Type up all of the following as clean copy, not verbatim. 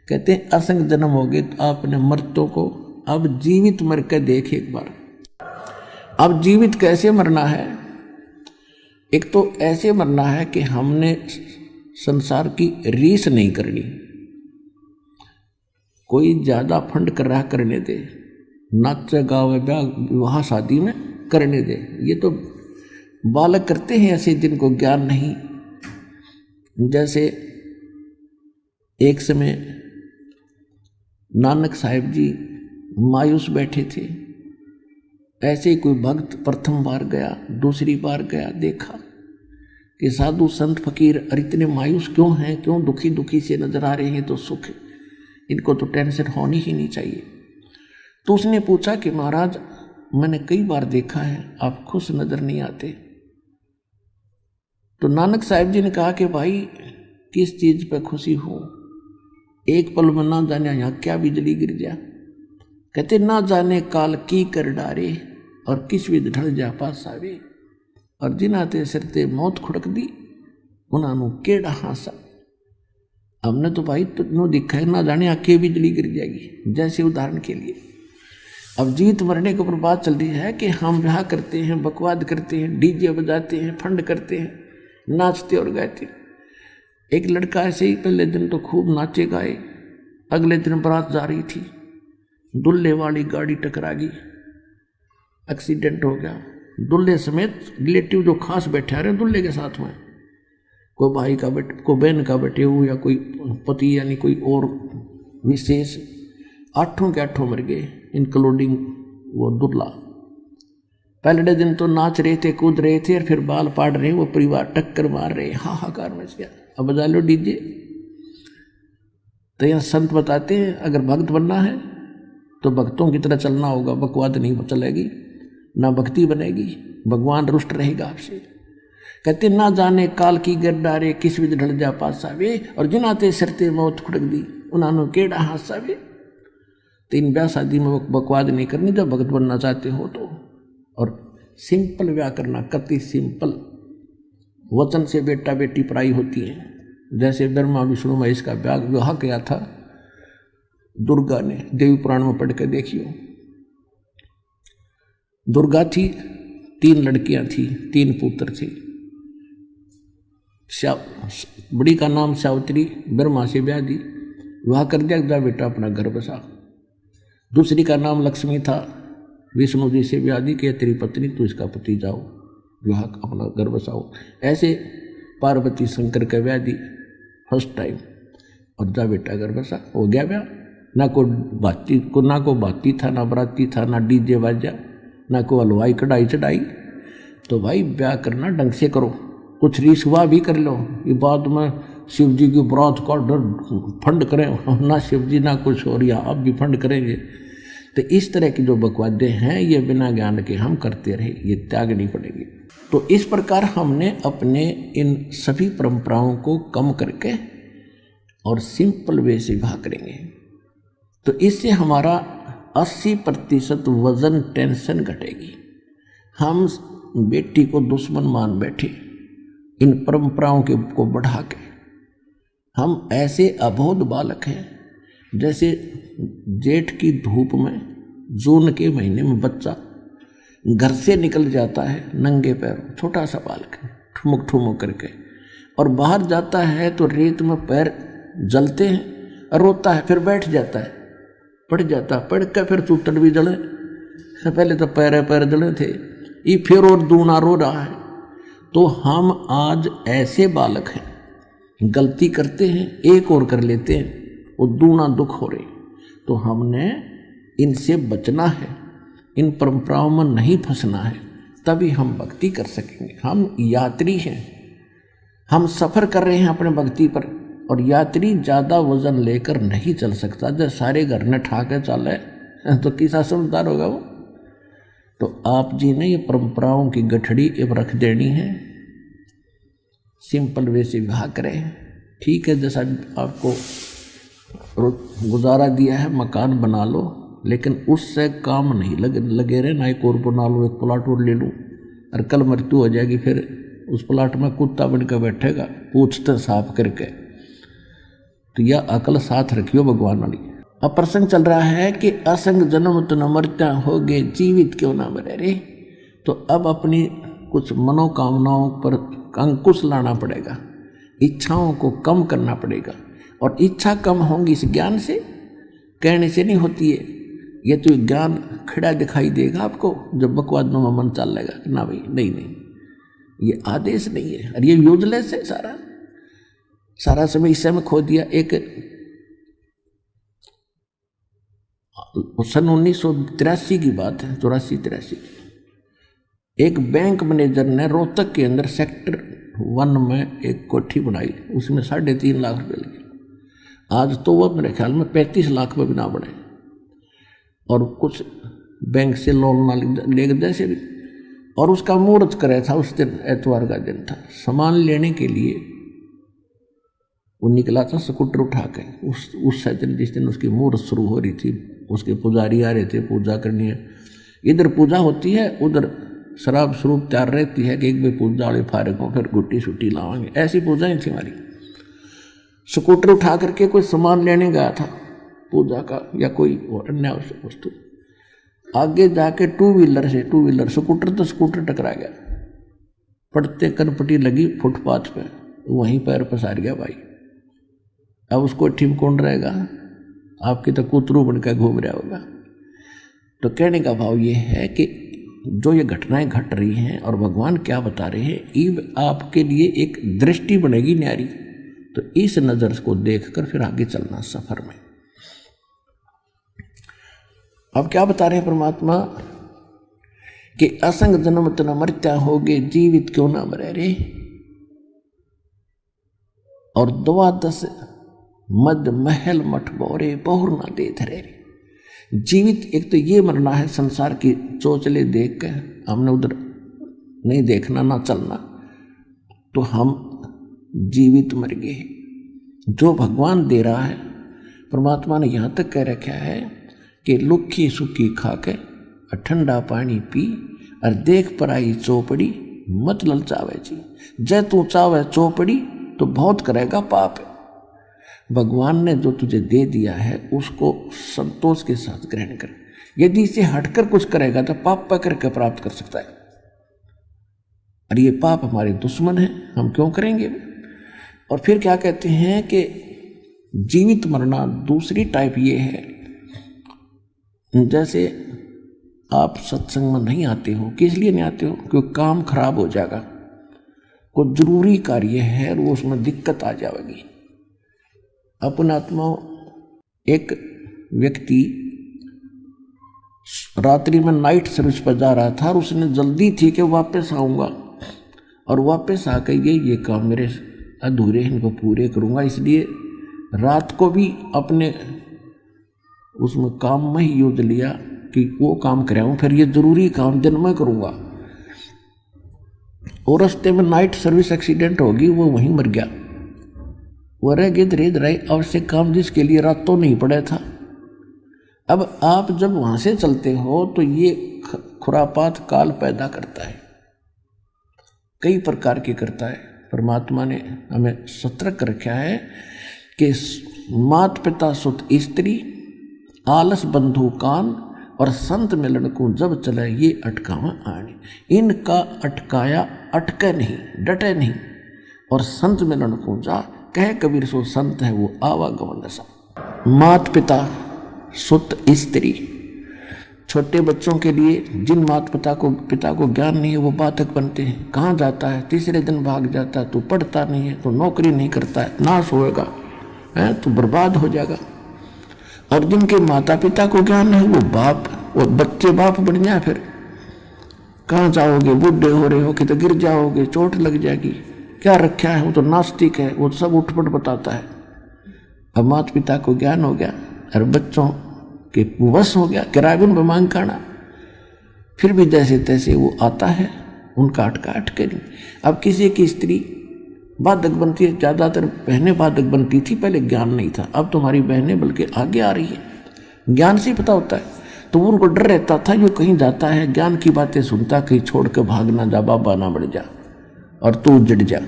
कहते हैं असंग जन्म हो गए तो आपने मर्तों को अब जीवित मर के देख एक बार। अब जीवित कैसे मरना है? एक तो ऐसे मरना है कि हमने संसार की रीस नहीं करनी, कोई ज्यादा फंड कर रहा करने दे, नाचे गावे ब्याह विवाह शादी में करने दे। ये तो बालक करते हैं ऐसे जिनको ज्ञान नहीं। जैसे एक समय नानक साहिब जी मायूस बैठे थे, ऐसे ही कोई भक्त प्रथम बार गया, दूसरी बार गया, देखा कि साधु संत फकीर और इतने मायूस क्यों हैं, क्यों दुखी दुखी से नजर आ रहे हैं, तो सुख, इनको तो टेंशन होनी ही नहीं चाहिए। तो उसने पूछा कि महाराज मैंने कई बार देखा है आप खुश नजर नहीं आते। तो नानक साहिब जी ने कहा कि भाई किस चीज पे खुशी हो, एक पल में ना जाने यहाँ क्या बिजली गिर जा। कहते ना जाने काल की कर डारे और किस विध ढल जा पास आवे, और जिनाते सिरते मौत खुड़क दी उन्होंने केड़ा हासा। हमने तो भाई तो दिखा है ना जाने आके बिजली गिर जाएगी। जैसे उदाहरण के लिए अब जीवित मरने के ऊपर बात चल रही है कि हम ब्याह करते हैं, बकवाद करते हैं, डीजे बजाते हैं, फंड करते हैं, नाचते और गाते। एक लड़का ऐसे ही पहले दिन तो खूब नाचे गाए, अगले दिन बारात जा रही थी, दुल्हे वाली गाड़ी टकरा गई, एक्सीडेंट हो गया। दुल्हे समेत रिलेटिव जो खास बैठे आ रहे हैं दुल्हे के साथ में, कोई भाई का बेटे, कोई बहन का बेटे हो, या कोई पति यानी कोई और विशेष, 8 के 8 मर गए इंक्लूडिंग वो दुल्हा। पहले दिन तो नाच रहे थे, कूद रहे थे, और फिर बाल पाड़ रहे, वो परिवार टक्कर मार रहे, हाहाकार मच गया। अब बजा लो डीजे। तो यहाँ संत बताते हैं अगर भक्त बनना है तो भक्तों की तरह चलना होगा, बकवाद नहीं चलेगी, ना भक्ति बनेगी, भगवान रुष्ट रहेगा आपसे। कहते ना जाने काल की गिरडारे किस विध ढल जा पास आवे, और जिनाते सिरते मौत खुड़क दी उन्होंने केड़ा हाथ आवे। तो इन ब्याह शादी में बकवाद नहीं करनी जब भक्त बनना चाहते हो तो। और सिंपल ब्याह करना, कति सिंपल। वचन से बेटा बेटी पराई होती है। जैसे ब्रह्मा विष्णु महेश का विवाह किया था दुर्गा ने, देवी पुराण में पढ़ के देखियो। दुर्गा थी, 3 लड़कियां थी, 3 पुत्र थे। बड़ी का नाम सावित्री, ब्रह्मा से ब्याह दी, विवाह कर दिया, जा बेटा अपना घर बसा। दूसरी का नाम लक्ष्मी था, विष्णु जी से ब्याह दी कि तेरी पत्नी तू इसका पति जाओ, विवाह अपना घर बसाओ। ऐसे पार्वती शंकर का ब्याह दी फर्स्ट टाइम, और जा बेटा घर बसा, हो गया ब्याह। ना को बाती था, ना बराती था, ना डीजे बाजा, ना को हलवाई कढ़ाई चढ़ाई। तो भाई ब्याह करना ढंग से करो, कुछ रिश्वा भी कर लो। ये बाद में शिव जी की बरात का फंड करें, ना शिव जी ना कुछ और, या आप भी फंड करेंगे। तो इस तरह की जो बकवादे हैं ये बिना ज्ञान के हम करते रहे, ये त्यागनी पड़ेगी। तो इस प्रकार हमने अपने इन सभी परंपराओं को कम करके और सिंपल वे से विवाह करेंगे। तो इससे हमारा 80% वजन टेंशन घटेगी। हम बेटी को दुश्मन मान बैठे इन परंपराओं के को बढ़ा के। हम ऐसे अबोध बालक हैं जैसे जेठ की धूप में, जून के महीने में बच्चा घर से निकल जाता है नंगे पैरों, छोटा सा बालक है, ठुमुक ठुमुक करके, और बाहर जाता है तो रेत में पैर जलते हैं, रोता है, फिर बैठ जाता है, पड़ जाता, पड़ के फिर चूटन भी जले। पहले तो पैर जले थे, ये फिर और दूना रो रहा है। तो हम आज ऐसे बालक हैं, गलती करते हैं, एक और कर लेते हैं, वो दूना दुख हो रहे। तो हमने इनसे बचना है, इन परंपराओं में नहीं फंसना है, तभी हम भक्ति कर सकेंगे। हम यात्री हैं, हम सफ़र कर रहे हैं अपने भक्ति पर, और यात्री ज़्यादा वजन लेकर नहीं चल सकता। जब सारे घर ने ठा के चले तो किसा समझदार होगा वो। तो आप जी ने ये परंपराओं की गठड़ी अब रख देनी है, सिंपल वे से विवाह करें। ठीक है, जैसा आपको गुजारा दिया है मकान बना लो, लेकिन उससे काम नहीं लगे रहे। ना एक और बना लो, एक प्लाट और ले लूँ, और कल मृत्यु हो जाएगी, फिर उस प्लाट में कुत्ता बन कर बैठेगा पूछते साफ करके। तो यह अकल साथ रखियो भगवान वाली। अब प्रसंग चल रहा है कि असंग जन्म तो न मरता होगे, जीवित क्यों ना मरे रे। तो अब अपनी कुछ मनोकामनाओं पर अंकुश लाना पड़ेगा, इच्छाओं को कम करना पड़ेगा। और इच्छा कम होंगी इस ज्ञान से, कहने से नहीं होती है। ये तो ज्ञान खड़ा दिखाई देगा आपको जब बकवादों में मन चल लेगा कि ना भाई नहीं नहीं, ये आदेश नहीं है और ये यूजलेस है। सारा समय इस समय खो दिया। एक सन 1983 की बात है, 84-83, एक बैंक मैनेजर ने रोहतक के अंदर सेक्टर 1 में एक कोठी बनाई, उसमें 3.5 लाख रुपए लगे। आज तो वह मेरे ख्याल में 35 लाख में भी ना बने, और कुछ बैंक से लोन ना ले जैसे भी। और उसका मुहूर्त कराया था, उस दिन एतवार का दिन था। सामान लेने के लिए वो निकला था स्कूटर उठा के, उस दिन जिस दिन उसकी मुहूर्त शुरू हो रही थी। उसके पुजारी आ रहे थे, पूजा करनी है। इधर पूजा होती है, उधर शराब स्वरूप तैयार रहती है कि एक भी पूजा वाले फारग हो, फिर गुट्टी छुट्टी लावांगे। ऐसी पूजाएं थी हमारी। स्कूटर उठा करके कोई सामान लेने गया था पूजा का या कोई अन्य वस्तु। आगे जाके टू व्हीलर स्कूटर तो स्कूटर टकरा गया, पड़ते कनपटी लगी फुटपाथ पे, वहीं पैर पसार गया भाई। अब उसको ठीक कौन रहेगा? आपकी तो कुतरू बनकर घूम रहा होगा। तो कहने का भाव ये है कि जो ये घटनाएं घट रही हैं और भगवान क्या बता रहे हैं, ये आपके लिए एक दृष्टि बनेगी न्यारी। तो इस नजर को देखकर फिर आगे चलना सफर में। अब क्या बता रहे हैं परमात्मा कि असंग जन्म न मरत्या होगे, जीवित क्यों ना मरे रे। और 12 मद महल मठ बोरे, बहुर ना दे धरे रे। जीवित एक तो ये मरना है, संसार की चोचले देख के हमने उधर नहीं देखना ना चलना, तो हम जीवित मर गए। जो भगवान दे रहा है, परमात्मा ने यहाँ तक कह रखा है कि लुखी सुखी खा के ठंडा पानी पी और देख पराई चौपड़ी मत ललचावे जी। जय तू चावे चौपड़ी तो बहुत करेगा पाप। भगवान ने जो तुझे दे दिया है उसको संतोष के साथ ग्रहण कर। यदि इसे हटकर कुछ करेगा तो पाप पकड़ के प्राप्त कर सकता है, और ये पाप हमारे दुश्मन है, हम क्यों करेंगे। और फिर क्या कहते हैं कि जीवित मरना दूसरी टाइप ये है, जैसे आप सत्संग में नहीं आते हो, किस लिए नहीं आते हो? क्योंकि काम खराब हो जाएगा, कोई जरूरी कार्य है और वो उसमें दिक्कत आ जाएगी। अपना आत्मा एक व्यक्ति रात्रि में नाइट सर्विस पर जा रहा था और उसने जल्दी थी कि वापस आऊँगा, और वापस आकर ये काम मेरे अधूरे, इनको पूरे करूँगा, इसलिए रात को भी अपने उसमें काम में ही यूज लिया कि वो काम कराऊँ, फिर ये ज़रूरी काम दिन में करूँगा। और रास्ते में नाइट सर्विस एक्सीडेंट होगी, वो वहीं मर गया। वो रह गए धीरे धीरे आवश्यक काम जिसके लिए रात तो नहीं पड़ा था। अब आप जब वहाँ से चलते हो तो ये खुरापात काल पैदा करता है, कई प्रकार के करता है। परमात्मा ने हमें सतर्क रखा है कि मात पिता सुत स्त्री, आलस बंधु कान और संत मिलन को जब चले ये अटकावा आने। इनका अटकाया अटके नहीं, डटे नहीं। और संत मिलन को जा, कहे कबीर सो संत है वो आवागमन सा। मात पिता सुत स्त्री, छोटे बच्चों के लिए जिन माता पिता को ज्ञान नहीं है वो बातक बनते हैं। कहाँ जाता है? तीसरे दिन भाग जाता है। तू पढ़ता नहीं है, तो नौकरी नहीं करता है, नाश होएगा, है तो बर्बाद हो जाएगा। और जिनके माता पिता को ज्ञान नहीं, वो बाप, वो बच्चे बाप बन जाए, फिर कहाँ जाओगे? बूढ़े हो रहे हो कि तो गिर जाओगे, चोट लग जाएगी, क्या रखा है? वो तो नास्तिक है, वो सब उठपट बताता है। अब माता पिता को ज्ञान हो गया और बच्चों के वश हो गया, किरायन में मांग खाना, फिर भी जैसे तैसे वो आता है, उनका अटका अटके नहीं। अब किसी की स्त्री बाधक बनती है, ज़्यादातर बहनें बाधक बनती थी, पहले ज्ञान नहीं था। अब तुम्हारी बहनें बल्कि आगे आ रही है, ज्ञान से पता होता है। तो उनको डर रहता था, जो कहीं जाता है ज्ञान की बातें सुनता, कहीं छोड़ कर भाग ना जा, बाबा ना बढ़ जा और तू उजड़ जा।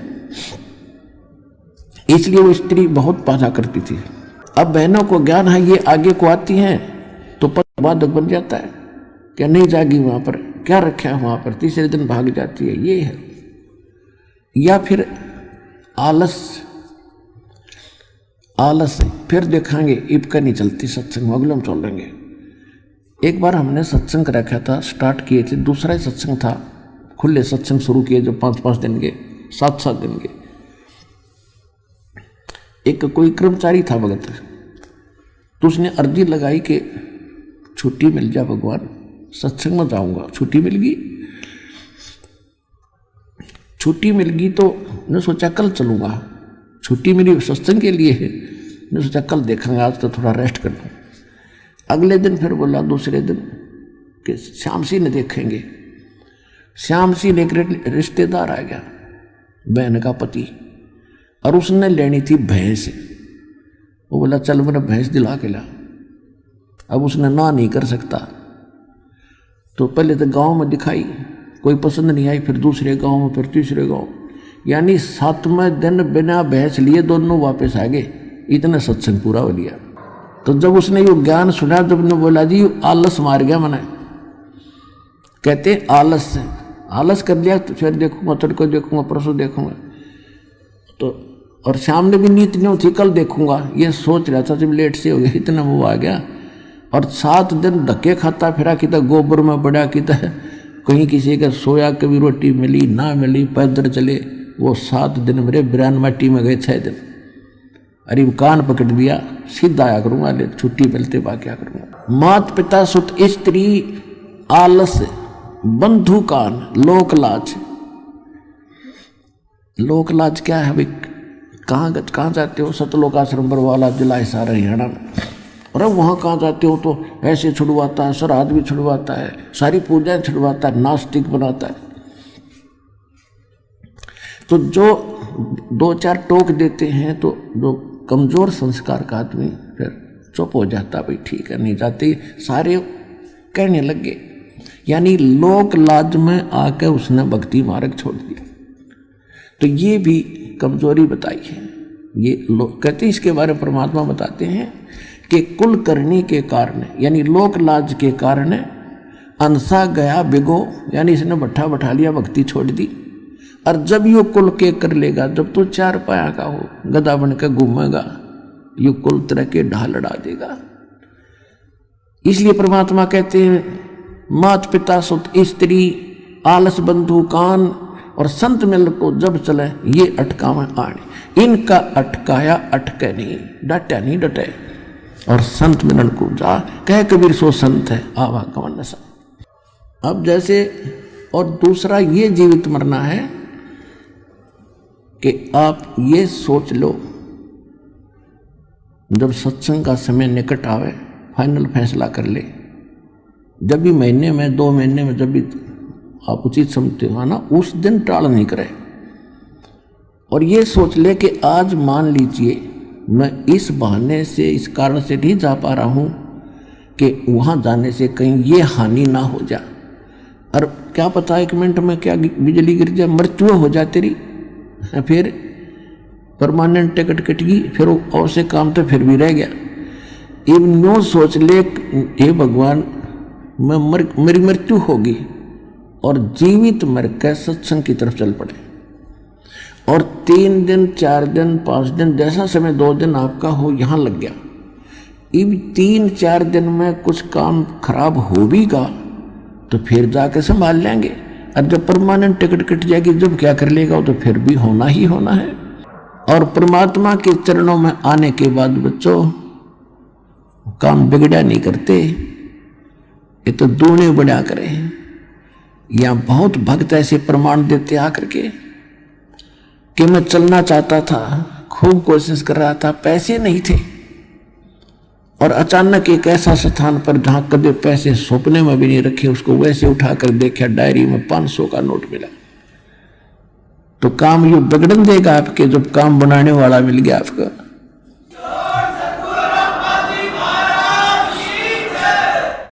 इसलिए वो स्त्री बहुत बाधा करती थी। अब बहनों को ज्ञान है, ये आगे को आती हैं तो बाधक बन जाता है, क्या नहीं जाएगी वहां पर, क्या रखा है वहां पर, तीसरे दिन भाग जाती है, ये है। या फिर आलस फिर देखेंगे इबका नहीं चलती सत्संग, अगले हम चलेंगे। एक बार हमने सत्संग रखा था, स्टार्ट किए थे, दूसरा ही सत्संग था, खुले सत्संग शुरू किए जो 5-5 दिन के, 7-7 दिन के। एक कोई कर्मचारी था भगत, तो उसने अर्जी लगाई कि छुट्टी मिल जा भगवान, सत्संग में जाऊंगा। छुट्टी मिल गई तो ने सोचा कल चलूंगा, छुट्टी मिली सत्संग के लिए है, ने सोचा कल देखेंगे, आज तो थोड़ा रेस्ट कर लूँ। अगले दिन फिर बोला, दूसरे दिन कि श्याम सिंह ने देखेंगे। श्याम सिंह एक रिश्तेदार आ गया, बहन का पति, और उसने लेनी थी भैंस। वो बोला चल मेरा भैंस दिला के ला। अब उसने ना नहीं कर सकता, तो पहले तो गांव में दिखाई, कोई पसंद नहीं आई, फिर दूसरे गांव में, फिर तीसरे गांव, यानी 7वें दिन बिना भैंस लिए दोनों वापस आ गए। इतना सत्संग पूरा हो लिया। तो जब उसने ये ज्ञान सुना, जब ने बोला जी आलस मार गया मैंने, कहते आलस कर लिया, तो फिर देखूंगा, तड़को देखूंगा, परसों देखूंगा, तो और शाम ने भी नींद नहीं थी, कल देखूंगा, ये सोच रहा था। जब लेट से हो गया, इतना वो आ गया, और 7 दिन धक्के खाता फिरा, कि गोबर में पड़ा, कि कहीं किसी का सोया, कभी रोटी मिली ना मिली, पैदल चले। वो 7 दिन मेरे बिरान माटी में गए, 6 दिन। अरे कान पकड़ दिया, सीधा आया करूंगा, ले छुट्टी मिलते बा क्या करूंगा। मात पिता सुत स्त्री आलस बंधु कान लोक लाज क्या है भाई, कहाँ जाते हो, सतलोक आश्रम बरवाला जिला हिसार हरियाणा में, और वहाँ कहाँ जाते हो तो ऐसे छुड़वाता है, श्राद्ध भी छुड़वाता है, सारी पूजाएं छुड़वाता है, नास्तिक बनाता है। तो जो 2-4 टोक देते हैं तो जो कमजोर संस्कार का आदमी फिर चुप हो जाता, भाई ठीक है नहीं जाते, सारे कहने लगे। यानी लोक लाज में आके उसने भक्ति मार्ग छोड़ दिया। तो ये भी कमजोरी बताई है। ये लोग कहते हैं, इसके बारे में परमात्मा बताते हैं कि कुल करनी के कारण, यानी लोक लाज के कारण अनसा गया बिगो, यानी इसने बैठा लिया, भक्ति छोड़ दी। और जब यो कुल के कर लेगा, जब तू 4 पाया का हो, गधा बन के घूमेगा, यो कुल तरह के ढाल लड़ा देगा। इसलिए परमात्मा कहते हैं, मात पिता सुत स्त्री आलस बंधु कान, और संत मिल को जब चले ये अटका में आने, इनका अटकाया अटके नहीं, डटा नहीं डटे। और संत मिलन को जा, कह कबीर सो संत है आवागमन नशा। अब जैसे, और दूसरा ये जीवित मरना है कि आप ये सोच लो, जब सत्संग का समय निकट आवे, फाइनल फैसला कर ले, जब भी महीने में 2 महीने में जब भी आप उचित समझते हो ना, उस दिन टाल नहीं करे। और ये सोच ले कि आज मान लीजिए मैं इस बहाने से, इस कारण से नहीं जा पा रहा हूँ कि वहाँ जाने से कहीं ये हानि ना हो जाए, और क्या पता 1 मिनट में क्या बिजली गिर जाए, मृत्यु हो जाए तेरी, फिर परमानेंट टिकट कट गई, फिर और से काम तो फिर भी रह गया। इन नो सोच ले, हे भगवान मेरी मृत्यु होगी, और जीवित मर के सत्संग की तरफ चल पड़े। और 3 दिन 4 दिन 5 दिन जैसा समय 2 दिन आपका हो यहाँ लग गया, इन 3-4 दिन में कुछ काम खराब हो भी गा तो फिर जाके संभाल लेंगे। और जब परमानेंट टिकट कट जाएगी, जब क्या कर लेगा, तो फिर भी होना ही होना है। और परमात्मा के चरणों में आने के बाद बच्चों काम बिगड़ा नहीं करते, ये तो दूने बढ़ा करे। या बहुत भक्त ऐसे प्रमाण देते आकर के कि मैं चलना चाहता था, खूब कोशिश कर रहा था, पैसे नहीं थे, और अचानक एक ऐसा स्थान पर जहां कभी पैसे सपने में भी नहीं रखे, उसको वैसे उठाकर देखा, डायरी में 500 का नोट मिला। तो काम यू बिगड़न देगा आपके, जब काम बनाने वाला मिल गया आपका।